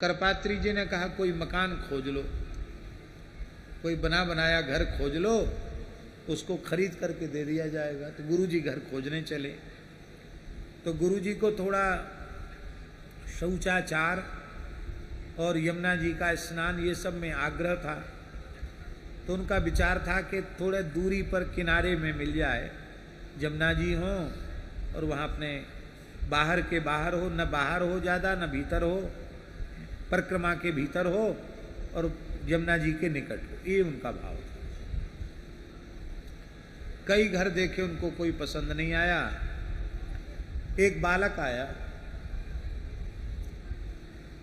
करपात्री जी ने कहा कोई मकान खोज लो, कोई बना बनाया घर खोज लो, उसको खरीद करके दे दिया जाएगा। तो गुरुजी घर खोजने चले। तो गुरुजी को थोड़ा शौचाचार और यमुना जी का स्नान ये सब में आग्रह था। तो उनका विचार था कि थोड़े दूरी पर किनारे में मिल जाए, यमुना जी हो और वहाँ अपने बाहर के बाहर हो, न बाहर हो ज़्यादा न भीतर हो, परिक्रमा के भीतर हो और यमुना जी के निकट हो, ये उनका भाव था। कई घर देखे, उनको कोई पसंद नहीं आया। एक बालक आया,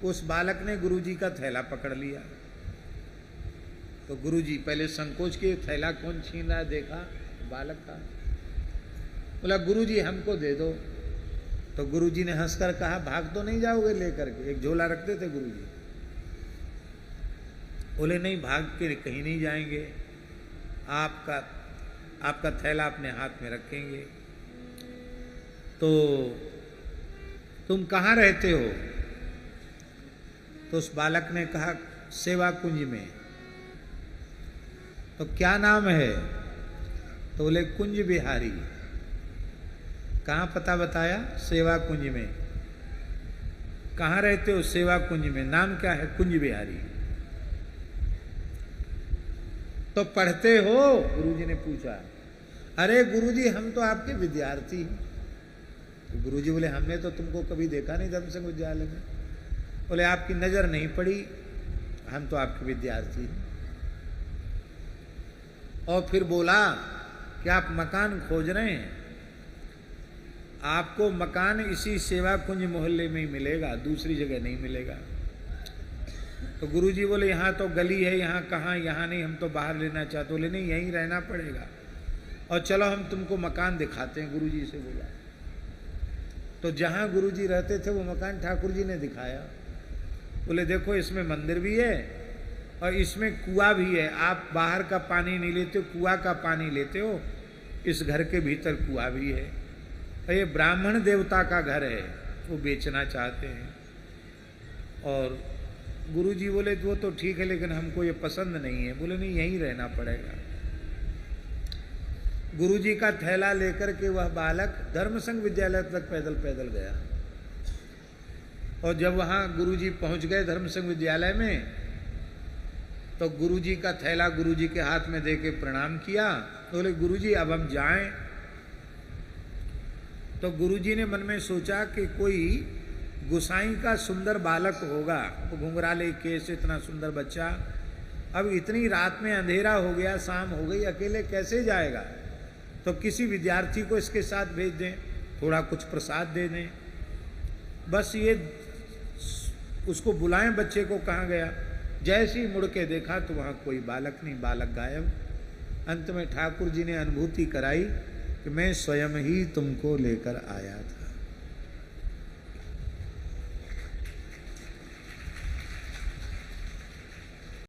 उस बालक ने गुरुजी का थैला पकड़ लिया। तो गुरुजी पहले संकोच किए, थैला कौन छीन रहा है, देखा बालक था। बोला गुरुजी हमको दे दो। तो गुरुजी ने हंसकर कहा भाग तो नहीं जाओगे लेकर के। एक झोला रखते थे गुरुजी। बोले नहीं, भाग के कहीं नहीं जाएंगे, आपका थैला अपने हाथ में रखेंगे। तो तुम कहाँ रहते हो? तो उस बालक ने कहा सेवा कुंज में। तो क्या नाम है? तो बोले कुंज बिहारी। कहाँ पता बताया? सेवा कुंज में। कहाँ रहते हो? सेवा कुंज में। नाम क्या है? कुंज बिहारी। तो पढ़ते हो? गुरुजी ने पूछा। अरे गुरुजी हम तो आपके विद्यार्थी हैं। तो गुरुजी बोले हमने तो तुमको कभी देखा नहीं धर्मसंघ विद्यालय में। बोले आपकी नजर नहीं पड़ी, हम तो आपके विद्यार्थी हैं। और फिर बोला कि आप मकान खोज रहे हैं, आपको मकान इसी सेवा कुंज मोहल्ले में ही मिलेगा, दूसरी जगह नहीं मिलेगा। तो गुरुजी बोले यहाँ तो गली है, यहाँ कहाँ, यहाँ नहीं, हम तो बाहर लेना चाहते। बोले नहीं, यहीं रहना पड़ेगा और चलो हम तुमको मकान दिखाते हैं। गुरुजी से बोला। तो जहाँ गुरुजी रहते थे वो मकान ठाकुर जी ने दिखाया। बोले देखो इसमें मंदिर भी है और इसमें कुआं भी है, आप बाहर का पानी नहीं लेते हो, कुआं का पानी लेते हो। इस घर के भीतर कुआं भी है और ये ब्राह्मण देवता का घर है, वो बेचना चाहते हैं। और गुरुजी बोले वो तो ठीक है लेकिन हमको ये पसंद नहीं है। बोले नहीं, यहीं रहना पड़ेगा। गुरुजी का थैला लेकर के वह बालक धर्मसंघ विद्यालय तक पैदल पैदल गया। और जब वहां गुरुजी पहुंच गए धर्मसंघ विद्यालय में, तो गुरुजी का थैला गुरुजी के हाथ में देके प्रणाम किया। तो बोले गुरुजी अब हम जाएं। तो गुरुजी ने मन में सोचा कि कोई गुसाई का सुंदर बालक होगा, वो घुंघराले केस, इतना सुंदर बच्चा, अब इतनी रात में अंधेरा हो गया, शाम हो गई, अकेले कैसे जाएगा? तो किसी विद्यार्थी को इसके साथ भेज दें, थोड़ा कुछ प्रसाद दे दें, बस ये उसको बुलाएं। बच्चे को कहाँ गया? जैसे ही मुड़ के देखा तो वहाँ कोई बालक नहीं, बालक गायब। अंत में ठाकुर जी ने अनुभूति कराई कि मैं स्वयं ही तुमको लेकर आया था।